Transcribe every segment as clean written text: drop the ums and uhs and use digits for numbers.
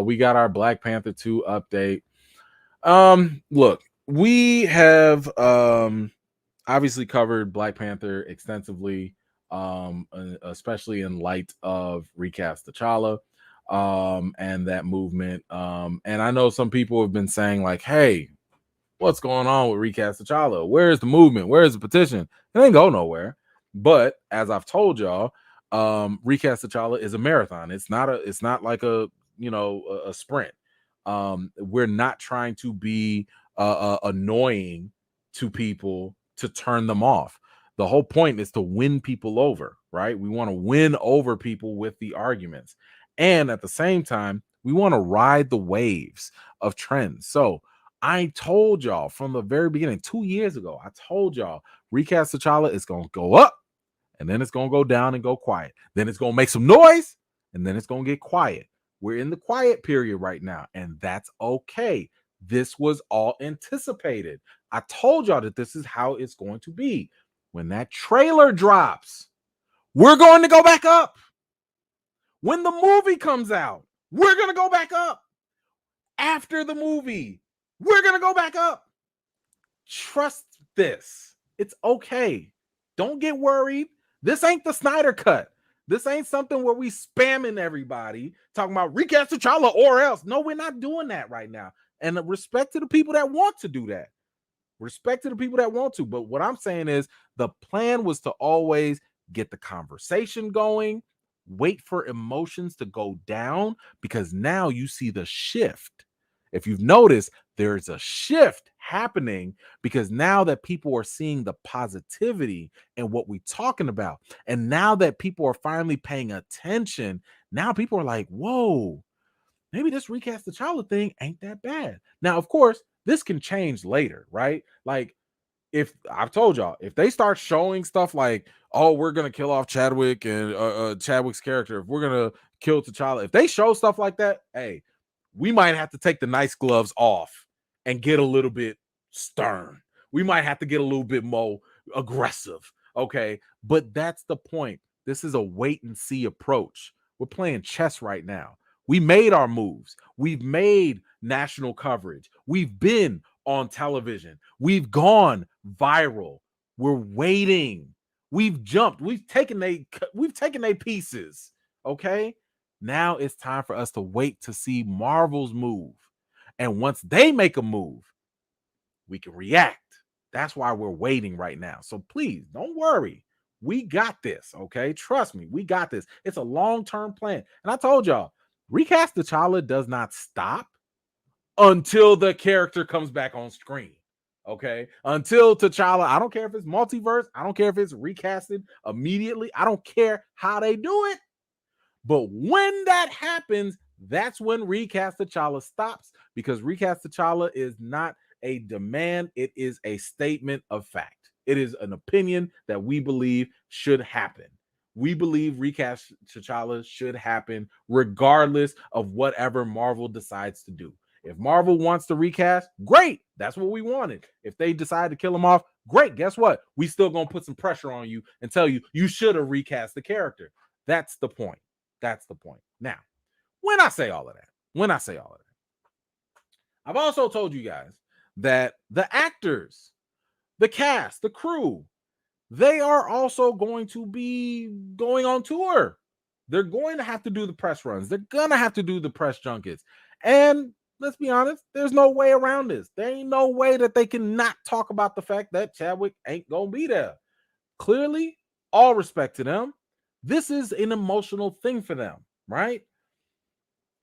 We got our Black Panther 2 update. Look, we have obviously covered Black Panther extensively, especially in light of recast T'Challa, and that movement. And I know some people have been saying like, "Hey, what's going on with recast T'Challa? Where's the movement? Where's the petition?" It ain't go nowhere. But as I've told y'all, recast T'Challa is a marathon. It's not like a sprint. We're not trying to be annoying to people to turn them off. The whole point is to win people over, right? We want to win over people with the arguments. And at the same time, we want to ride the waves of trends. So I told y'all from the very beginning, 2 years ago, I told y'all recast T'Challa is going to go up and then it's going to go down and go quiet. Then it's going to make some noise and then it's going to get quiet. We're in the quiet period right now, and that's okay. This was all anticipated. I told y'all that this is how it's going to be. When that trailer drops, we're going to go back up. When the movie comes out, we're going to go back up. After the movie, we're going to go back up. Trust this. It's okay. Don't get worried. This ain't the Snyder Cut. This ain't something where we spamming everybody talking about recast T'Challa or else. No, we're not doing that right now. And respect to the people that want to do that. Respect to the people that want to. But what I'm saying is the plan was to always get the conversation going, wait for emotions to go down, because now you see the shift. If you've noticed, there's a shift happening because now that people are seeing the positivity in what we're talking about, and now that people are finally paying attention, now people are like, whoa, maybe this recast T'Challa thing ain't that bad. Now, of course, this can change later, right? Like, if I've told y'all, if they start showing stuff like, oh, we're gonna kill off Chadwick and Chadwick's character, if we're gonna kill T'Challa, if they show stuff like that, hey, we might have to take the nice gloves off and get a little bit stern. We might have to get a little bit more aggressive. Okay. But that's the point. This is a wait and see approach. We're playing chess right now. We made our moves. We've made national coverage. We've been on television. We've gone viral. We're waiting. We've jumped. We've taken their pieces. Okay. Now it's time for us to wait to see Marvel's move. And once they make a move, we can react. That's why we're waiting right now. So please don't worry. We got this. Okay. Trust me. We got this. It's a long-term plan. And I told y'all, recast T'Challa does not stop until the character comes back on screen. Okay. Until T'Challa, I don't care if it's multiverse. I don't care if it's recasted immediately. I don't care how they do it. But when that happens, that's when recast T'Challa stops, because recast T'Challa is not a demand. It is a statement of fact. It is an opinion that we believe should happen. We believe recast T'Challa should happen regardless of whatever Marvel decides to do. If Marvel wants to recast, great. That's what we wanted. If they decide to kill him off, great. Guess what? We still gonna put some pressure on you and tell you should have recast the character. That's the point. That's the point. Now, when I say all of that, I've also told you guys that the actors, the cast, the crew, they are also going to be going on tour. They're going to have to do the press runs. They're going to have to do the press junkets. And let's be honest, there's no way around this. There ain't no way that they can not talk about the fact that Chadwick ain't going to be there. Clearly, all respect to them. This is an emotional thing for them, right?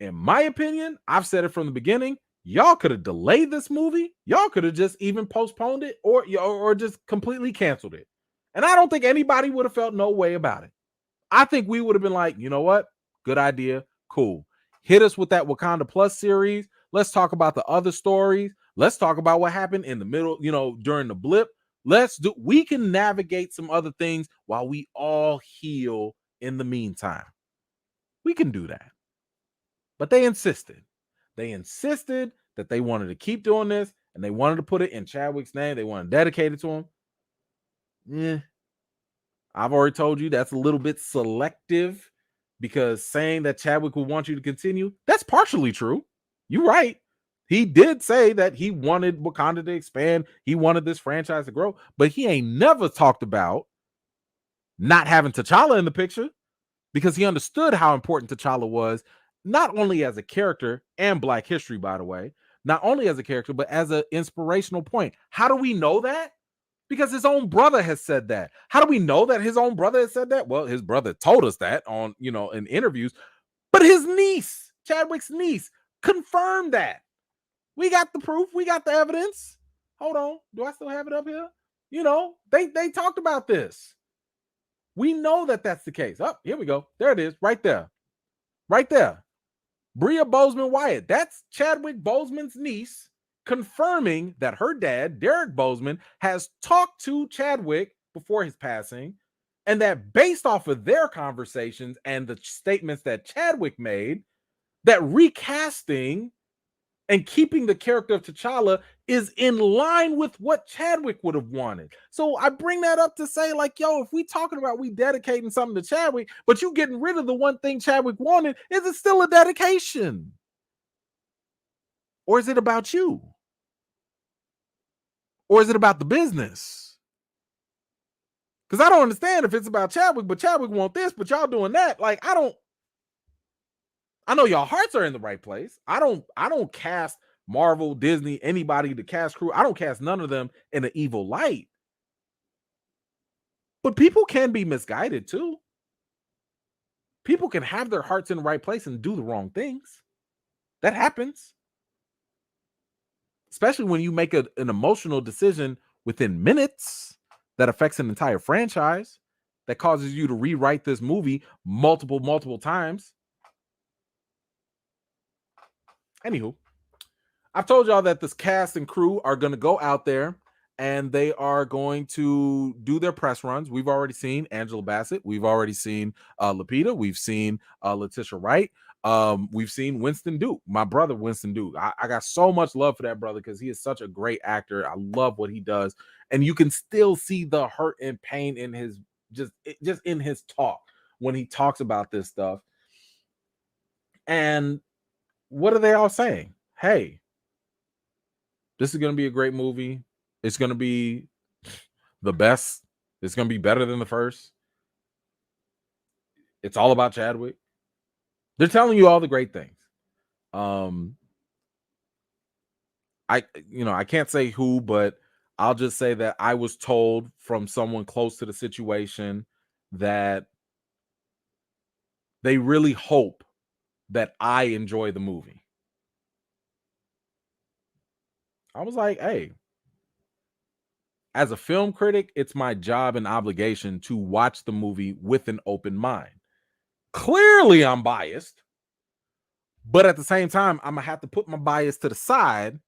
In my opinion, I've said it from the beginning. Y'all could have delayed this movie. Y'all could have just even postponed it or just completely canceled it. And I don't think anybody would have felt no way about it. I think we would have been like, you know what? Good idea. Cool. Hit us with that Wakanda Plus series. Let's talk about the other stories. Let's talk about what happened in the middle, during the blip. We can navigate some other things while we all heal in the meantime. We can do that. But they insisted. They insisted that they wanted to keep doing this, and they wanted to put it in Chadwick's name. They wanted to dedicate it to him. I've already told you that's a little bit selective because saying that Chadwick would want you to continue, that's partially true. You're right. He did say that he wanted Wakanda to expand. He wanted this franchise to grow, but he ain't never talked about not having T'Challa in the picture, because he understood how important T'Challa was, not only as a character and Black history, by the way, not only as a character, but as an inspirational point. How do we know that? Because his own brother has said that. How do we know that his own brother has said that? Well, his brother told us that on, in interviews, but his niece, Chadwick's niece, confirmed that. We got the proof. We got the evidence. Hold on. Do I still have it up here? They talked about this. We know that that's the case. Oh, here we go. There it is. Right there. Right there. Bria Boseman Wyatt. That's Chadwick Boseman's niece, confirming that her dad, Derek Boseman, has talked to Chadwick before his passing, and that based off of their conversations and the statements that Chadwick made, that recasting and keeping the character of T'Challa is in line with what Chadwick would have wanted. So I bring that up to say, like, yo, if we talking about we dedicating something to Chadwick, but you getting rid of the one thing Chadwick wanted, is it still a dedication? Or is it about you? Or is it about the business? Because I don't understand if it's about Chadwick, but Chadwick want this, but y'all doing that. Like, I know y'all hearts are in the right place. I don't cast Marvel, Disney, anybody, the cast crew. I don't cast none of them in an evil light. But people can be misguided too. People can have their hearts in the right place and do the wrong things. That happens. Especially when you make an emotional decision within minutes that affects an entire franchise, that causes you to rewrite this movie multiple times. Anywho, I've told y'all that this cast and crew are going to go out there and they are going to do their press runs. We've already seen Angela Bassett. We've already seen Lupita. We've seen Letitia Wright. We've seen Winston Duke, my brother Winston Duke. I got so much love for that brother because he is such a great actor. I love what he does. And you can still see the hurt and pain in his, just in his talk when he talks about this stuff. And what are they all saying? Hey, this is going to be a great movie. It's going to be the best. It's going to be better than the first. It's all about Chadwick. They're telling you all the great things. I can't say who, but I'll just say that I was told from someone close to the situation that they really hope that I enjoy the movie. I was like, hey, as a film critic, it's my job and obligation to watch the movie with an open mind. Clearly, I'm biased, but at the same time, I'm going to have to put my bias to the side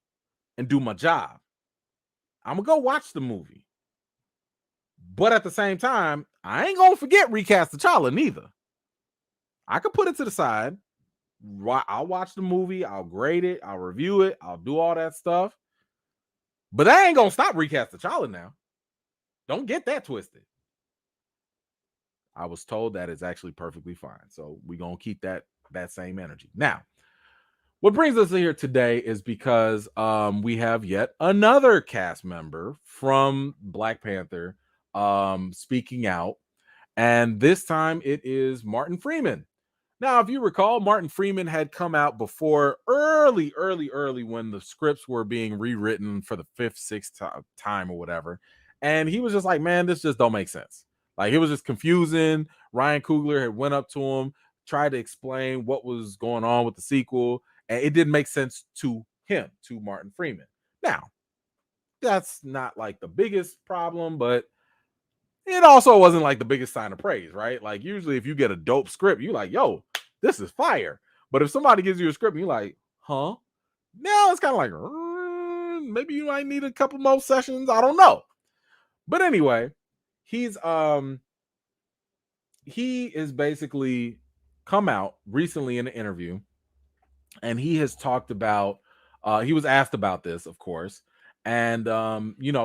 and do my job. I'm going to go watch the movie. But at the same time, I ain't going to forget recast T'Challa neither. I could put it to the side. I'll watch the movie. I'll grade it. I'll review it. I'll do all that stuff. But that ain't going to stop recast T'Challa now. Don't get that twisted. I was told that it's actually perfectly fine. So we're going to keep that same energy. Now, what brings us here today is because we have yet another cast member from Black Panther speaking out. And this time it is Martin Freeman. Now, if you recall, Martin Freeman had come out before early when the scripts were being rewritten for the 5th, 6th time or whatever. And he was just like, man, this just don't make sense. Like, it was just confusing. Ryan Coogler had went up to him, tried to explain what was going on with the sequel, and it didn't make sense to him, to Martin Freeman. Now, that's not like the biggest problem, but it also wasn't like the biggest sign of praise, right? Like, usually if you get a dope script, you're like, yo, this is fire. But if somebody gives you a script and you're like, huh? Now it's kind of like, maybe you might need a couple more sessions. I don't know. But anyway, he is basically come out recently in an interview, and he has talked about, he was asked about this, of course, and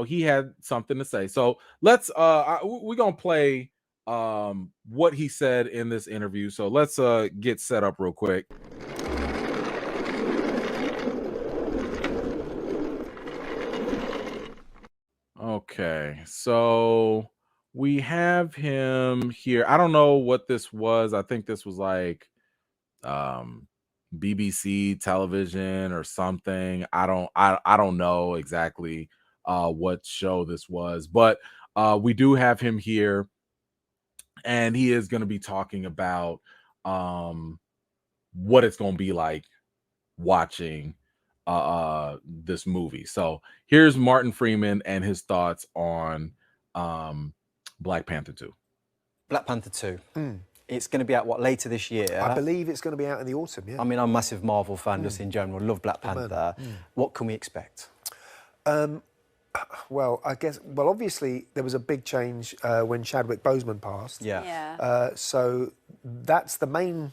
he had something to say. So let's we're gonna play what he said in this interview. So let's get set up real quick. Okay, so we have him here. I don't know what this was. I think this was like BBC television or something. I don't know exactly what show this was, but we do have him here, and he is going to be talking about what it's going to be like watching this movie. So here's Martin Freeman and his thoughts on Black Panther 2. Black Panther 2. It's going to be out, what, later this year? I believe it's going to be out in the autumn, yeah. I mean, I'm a massive Marvel fan just in general. Love Black Panther. What can we expect? Well, I guess, obviously there was a big change when Chadwick Boseman passed. Yeah. So that's the main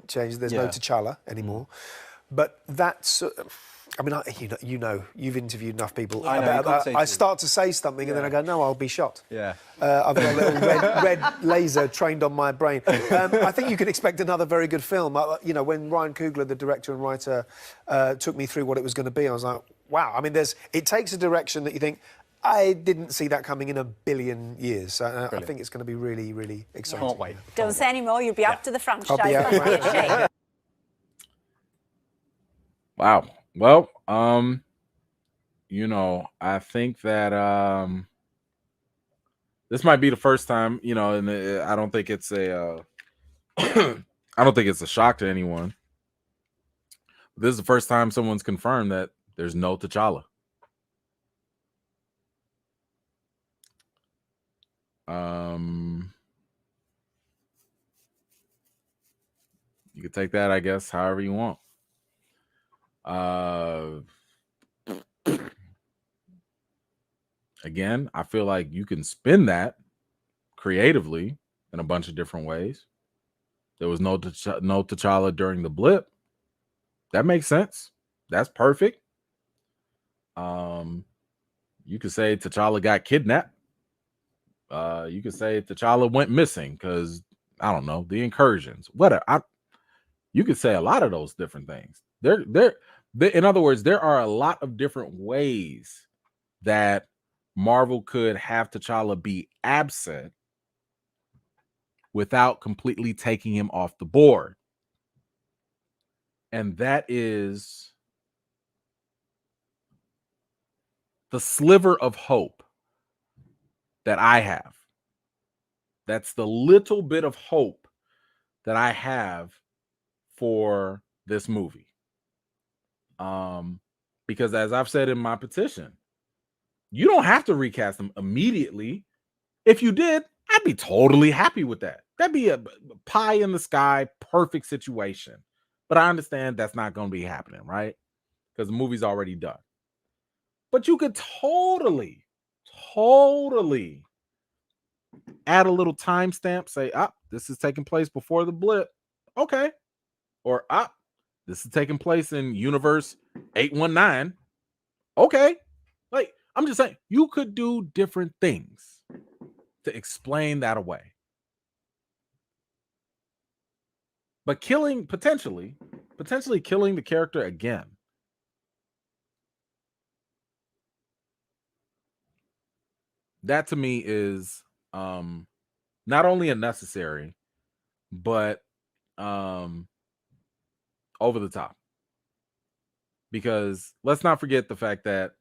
change. There's no T'Challa anymore. But that's, I mean, you've interviewed enough people. I start to say something and then I go, no, I'll be shot. Yeah. I've got a little red laser trained on my brain. I think you can expect another very good film. You know, when Ryan Coogler, the director and writer, took me through what it was going to be, I was like, wow. I mean, it takes a direction that you think, I didn't see that coming in a billion years. So I think it's going to be really, really exciting. Can't wait. Don't say any more. You'll be after the franchise. I'll be out. Wow. Well, you know, I think that this might be the first time, you know, and I don't think it's a I don't think it's a shock to anyone. This is the first time someone's confirmed that there's no T'Challa. You can take that, I guess, however you want. Again, I feel like you can spin that creatively in a bunch of different ways. There was no T'Challa during the blip. That makes sense. That's perfect. You could say T'Challa got kidnapped. You could say T'Challa went missing because, I don't know, the incursions. Whatever. You could say a lot of those different things. In other words, there are a lot of different ways that Marvel could have T'Challa be absent without completely taking him off the board. And that is the sliver of hope that I have. That's the little bit of hope that I have for this movie. Because as I've said in my petition, you don't have to recast them immediately. If you did, I'd be totally happy with that. That'd be a pie in the sky, perfect situation. But I understand that's not going to be happening, right? Because the movie's already done. But you could totally add a little timestamp, say, this is taking place before the blip. Okay. Or, this is taking place in universe 819. Okay. Like, I'm just saying, you could do different things to explain that away. But potentially killing the character again, that to me is not only unnecessary, but over the top. Because let's not forget the fact that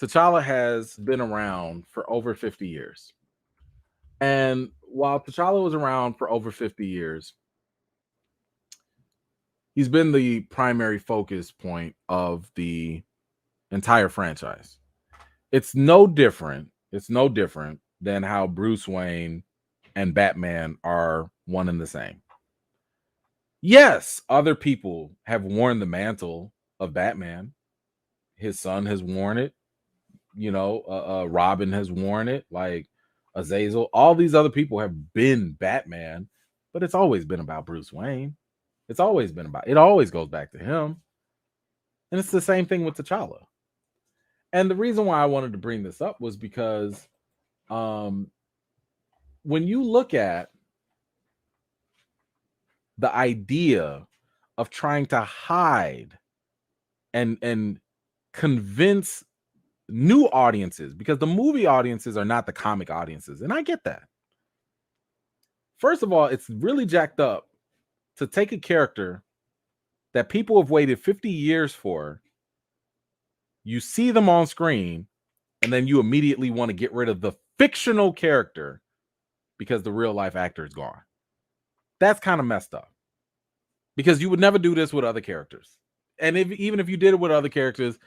T'Challa has been around for over 50 years. And while T'Challa was around for over 50 years, he's been the primary focus point of the entire franchise. It's no different than how Bruce Wayne and Batman are one and the same. Yes, other people have worn the mantle of Batman. His son has worn it. You know, Robin has worn it, like Azazel. All these other people have been Batman, but it's always been about Bruce Wayne. It always goes back to him. And it's the same thing with T'Challa. And the reason why I wanted to bring this up was because when you look at the idea of trying to hide and convince new audiences, because the movie audiences are not the comic audiences, and I get that. First of all, it's really jacked up to take a character that people have waited 50 years for, you see them on screen, and then you immediately want to get rid of the fictional character because the real life actor is gone. That's kind of messed up, because you would never do this with other characters. And even if you did it with other characters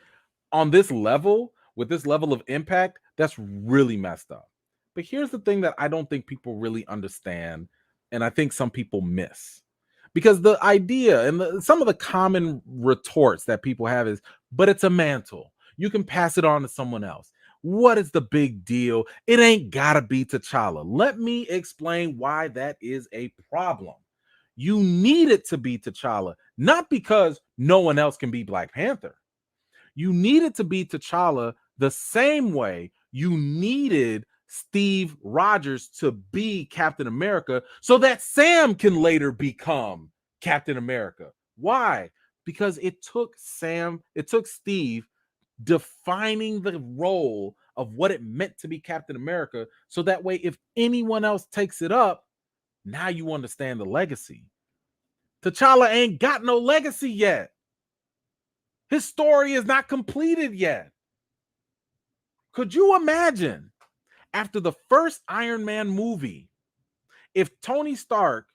on this level, with this level of impact, that's really messed up. But here's the thing that I don't think people really understand, and I think some people miss. Because the idea and some of the common retorts that people have is, but it's a mantle. You can pass it on to someone else. What is the big deal? It ain't gotta be T'Challa. Let me explain why that is a problem. You need it to be T'Challa, not because no one else can be Black Panther. You need it to be T'Challa the same way you needed Steve Rogers to be Captain America so that Sam can later become Captain America. Why? Because it took Steve defining the role of what it meant to be Captain America, so that way if anyone else takes it up, now you understand the legacy. T'Challa ain't got no legacy yet. His story is not completed yet. Could you imagine, after the first Iron Man movie, if Tony Stark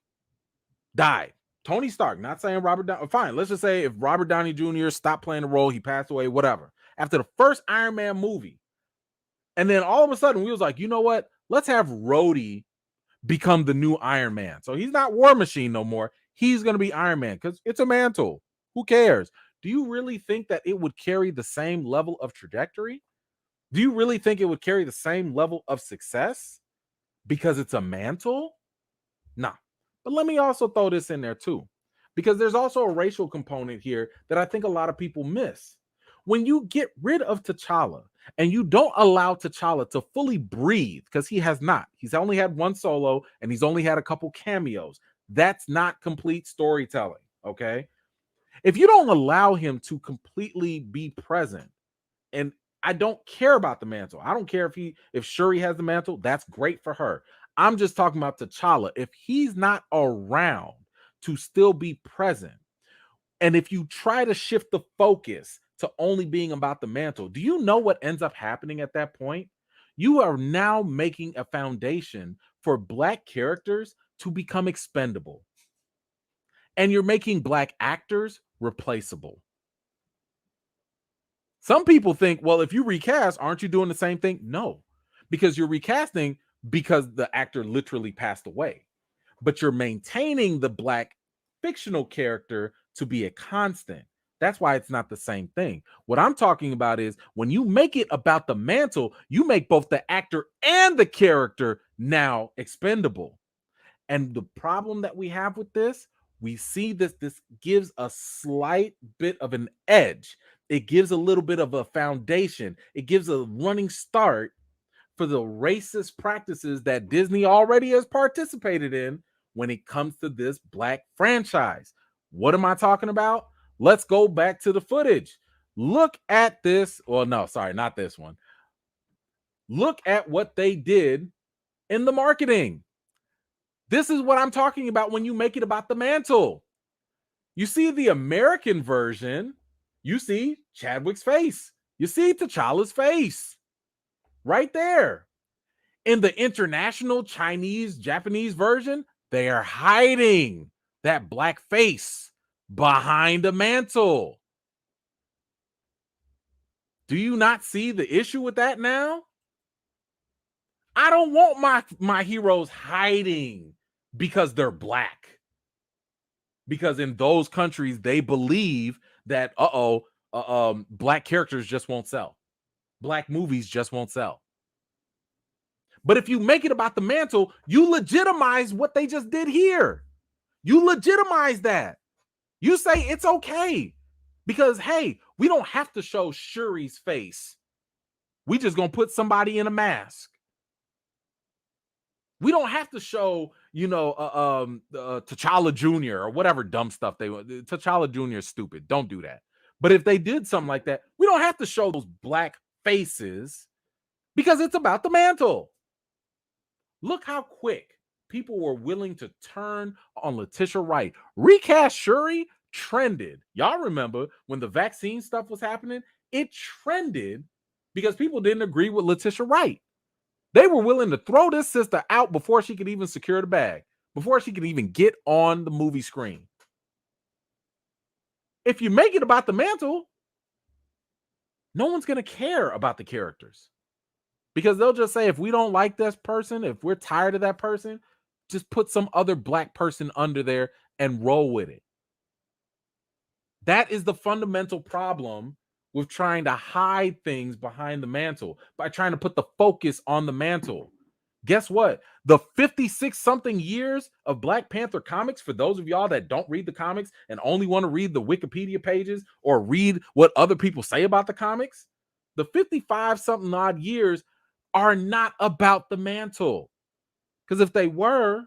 died? Tony Stark, not saying Robert Downey, fine, let's just say if Robert Downey Jr. stopped playing the role, he passed away, whatever. After the first Iron Man movie, and then all of a sudden we was like, you know what? Let's have Rhodey become the new Iron Man. So he's not War Machine no more. He's going to be Iron Man because it's a mantle. Who cares? Do you really think that it would carry the same level of trajectory? Do you really think it would carry the same level of success because it's a mantle? Nah. But let me also throw this in there too, because there's also a racial component here that I think a lot of people miss. When you get rid of T'Challa and you don't allow T'Challa to fully breathe, because he has not. He's only had one solo and he's only had a couple cameos. That's not complete storytelling, okay? If you don't allow him to completely be present, and I don't care about the mantle. I don't care if Shuri has the mantle. That's great for her. I'm just talking about T'Challa. If he's not around to still be present, and if you try to shift the focus to only being about the mantle, do you know what ends up happening at that point? You are now making a foundation for Black characters to become expendable. And you're making Black actors replaceable. Some people think, well, if you recast, aren't you doing the same thing? No, because you're recasting because the actor literally passed away. But you're maintaining the Black fictional character to be a constant. That's why it's not the same thing. What I'm talking about is when you make it about the mantle, you make both the actor and the character now expendable. And the problem that we have with this, we see this gives a slight bit of an edge. It gives a little bit of a foundation. It gives a running start for the racist practices that Disney already has participated in when it comes to this Black franchise. What am I talking about? Let's go back to the footage. Look at this. Well, no, sorry, not this one. Look at what they did in the marketing. This is what I'm talking about when you make it about the mantle. You see the American version, you see Chadwick's face. You see T'Challa's face right there. In the international Chinese, Japanese version, they are hiding that Black face behind a mantle. Do you not see the issue with that now? I don't want my heroes hiding because they're Black. Because in those countries, they believe that, Black characters just won't sell. Black movies just won't sell. But if you make it about the mantle, you legitimize what they just did here. You legitimize that. You say it's okay. Because, hey, we don't have to show Shuri's face. We just gonna put somebody in a mask. We don't have to show, T'Challa Jr. or whatever dumb stuff they want. T'Challa Jr. is stupid. Don't do that. But if they did something like that, we don't have to show those black faces because it's about the mantle. Look how quick people were willing to turn on Letitia Wright. Recast Shuri trended. Y'all remember when the vaccine stuff was happening? It trended because people didn't agree with Letitia Wright. They were willing to throw this sister out before she could even secure the bag, before she could even get on the movie screen. If you make it about the mantle, no one's going to care about the characters because they'll just say, if we don't like this person, if we're tired of that person, just put some other black person under there and roll with it. That is the fundamental problem with trying to hide things behind the mantle, by trying to put the focus on the mantle. Guess what? The 56-something years of Black Panther comics, for those of y'all that don't read the comics and only want to read the Wikipedia pages or read what other people say about the comics, the 55-something odd years are not about the mantle. Because if they were,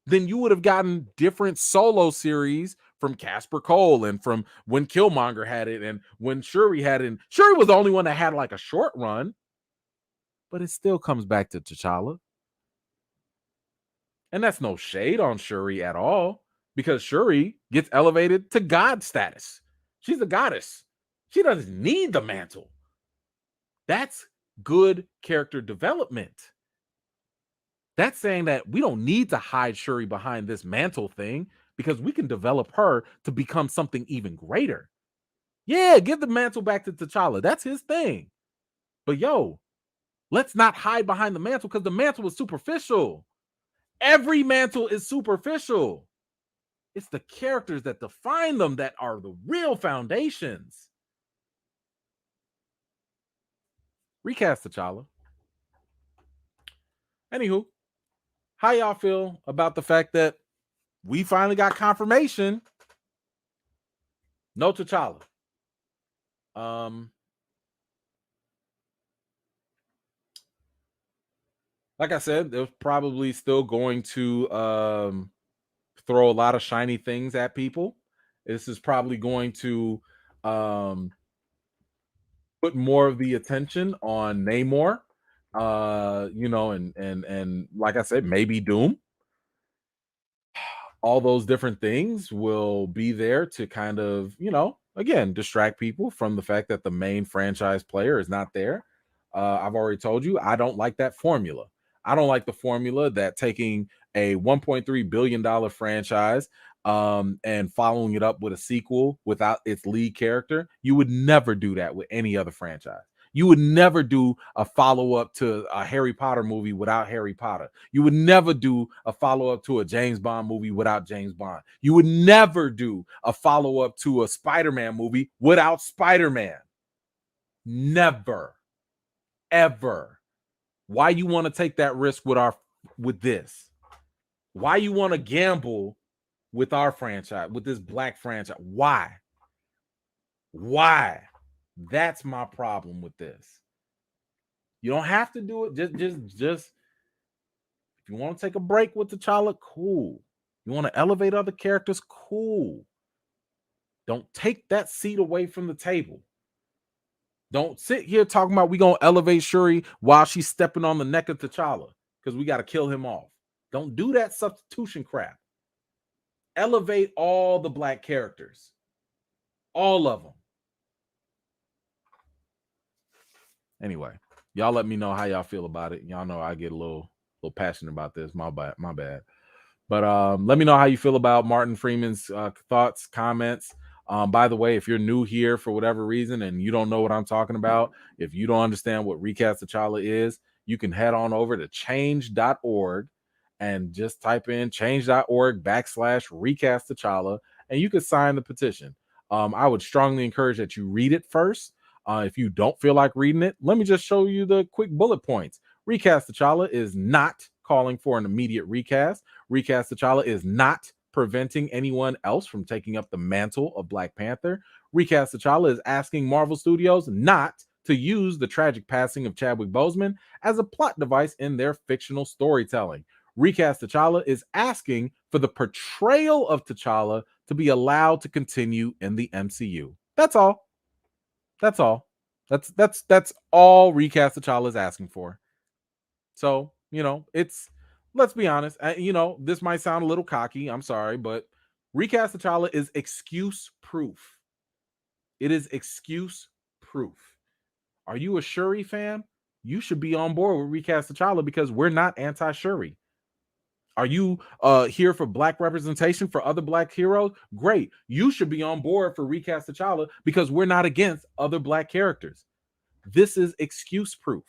then you would have gotten different solo series from Casper Cole and from when Killmonger had it and when Shuri had it. And Shuri was the only one that had like a short run, but it still comes back to T'Challa. And that's no shade on Shuri at all, because Shuri gets elevated to god status. She's a goddess. She doesn't need the mantle. That's good character development. That's saying that we don't need to hide Shuri behind this mantle thing because we can develop her to become something even greater. Yeah, give the mantle back to T'Challa. That's his thing. But let's not hide behind the mantle because the mantle is superficial. Every mantle is superficial. It's the characters that define them that are the real foundations. Recast T'Challa. Anywho, how y'all feel about the fact that we finally got confirmation? No T'Challa. Like I said, they're probably still going to throw a lot of shiny things at people. This is probably going to put more of the attention on Namor. And like I said, maybe Doom. All those different things will be there to kind of, again, distract people from the fact that the main franchise player is not there. I've already told you, I don't like that formula. I don't like the formula that taking a $1.3 billion franchise and following it up with a sequel without its lead character. You would never do that with any other franchise. You would never do a follow-up to a Harry Potter movie without Harry Potter. You would never do a follow-up to a James Bond movie without James Bond. You would never do a follow-up to a Spider-Man movie without Spider-Man. Never. Ever. Why you want to take that risk with this? Why you want to gamble with our franchise, with this black franchise? Why? That's my problem with this. You don't have to do it. Just if you want to take a break with T'Challa, cool. You want to elevate other characters, cool. Don't take that seat away from the table. Don't sit here talking about we gonna elevate Shuri while she's stepping on the neck of T'Challa because we got to kill him off. Don't do that substitution crap. Elevate all the black characters. All of them. Anyway, y'all let me know how y'all feel about it. Y'all know I get a little passionate about this. My bad. But let me know how you feel about Martin Freeman's thoughts, comments. By the way, if you're new here for whatever reason and you don't know what I'm talking about, if you don't understand what Recast T'Challa is, you can head on over to change.org and just type in change.org/Recast T'Challa, and you can sign the petition. I would strongly encourage that you read it first. If you don't feel like reading it, let me just show you the quick bullet points. Recast T'Challa is not calling for an immediate recast. Recast T'Challa is not preventing anyone else from taking up the mantle of Black Panther. Recast T'Challa is asking Marvel Studios not to use the tragic passing of Chadwick Boseman as a plot device in their fictional storytelling. Recast T'Challa is asking for the portrayal of T'Challa to be allowed to continue in the MCU. That's all. That's all. That's all Recast T'Challa is asking for. So, let's be honest. This might sound a little cocky. I'm sorry, but Recast T'Challa is excuse proof. It is excuse proof. Are you a Shuri fan? You should be on board with Recast T'Challa because we're not anti-Shuri. Are you here for black representation for other black heroes? Great. You should be on board for Recast T'Challa because we're not against other black characters. This is excuse proof.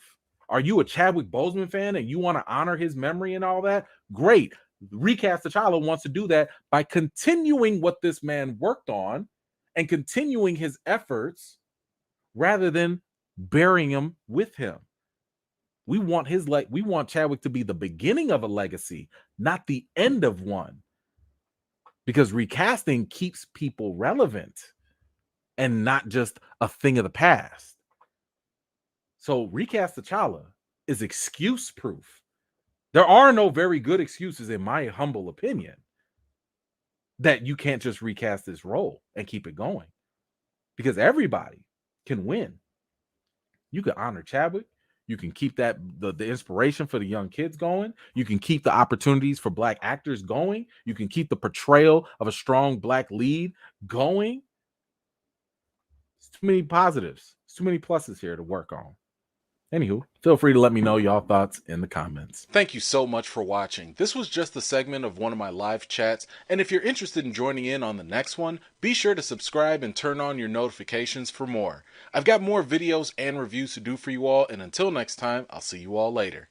Are you a Chadwick Boseman fan and you want to honor his memory and all that? Great. Recast T'Challa wants to do that by continuing what this man worked on and continuing his efforts rather than burying him with him. We want we want Chadwick to be the beginning of a legacy, not the end of one. Because recasting keeps people relevant and not just a thing of the past. So Recast T'Challa is excuse proof. There are no very good excuses, in my humble opinion, that you can't just recast this role and keep it going. Because everybody can win. You can honor Chadwick. You can keep the inspiration for the young kids going. You can keep the opportunities for black actors going. You can keep the portrayal of a strong black lead going. It's too many positives. It's too many pluses here to work on. Anywho, feel free to let me know y'all thoughts in the comments. Thank you so much for watching. This was just a segment of one of my live chats, and if you're interested in joining in on the next one, be sure to subscribe and turn on your notifications for more. I've got more videos and reviews to do for you all, and until next time, I'll see you all later.